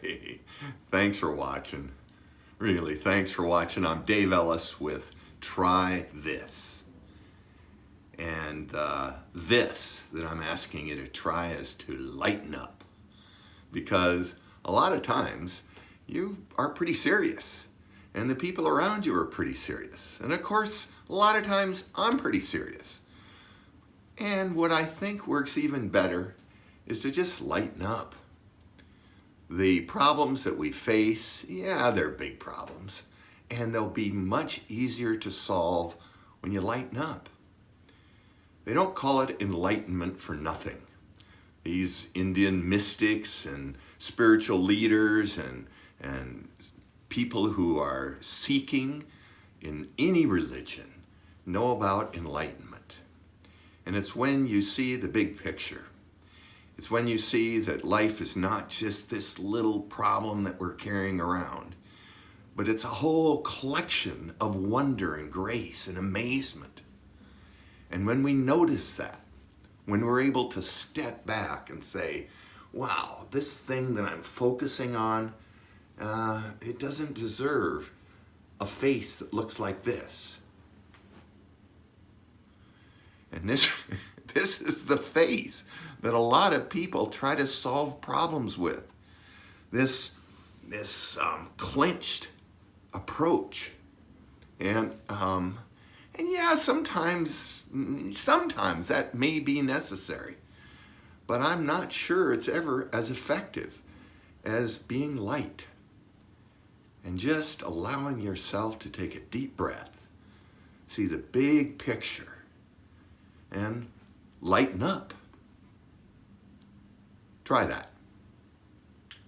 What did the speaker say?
Hey, thanks for watching. Really, thanks for watching. I'm Dave Ellis with Try This. And this that I'm asking you to try is to lighten up. Because a lot of times you are pretty serious. And the people around you are pretty serious. And of course, a lot of times I'm pretty serious. And what I think works even better is to just lighten up. The problems that we face, yeah, they're big problems, and they'll be much easier to solve when you lighten up. They don't call it enlightenment for nothing. These Indian mystics and spiritual leaders and people who are seeking in any religion know about enlightenment. And it's when you see the big picture. It's when you see that life is not just this little problem that we're carrying around, but it's a whole collection of wonder and grace and amazement. And when we notice that, when we're able to step back and say, wow, this thing that I'm focusing on, it doesn't deserve a face that looks like this. And this is the face that a lot of people try to solve problems with. This clenched approach. And yeah, sometimes that may be necessary. But I'm not sure it's ever as effective as being light. And just allowing yourself to take a deep breath, see the big picture, and lighten up. Try that.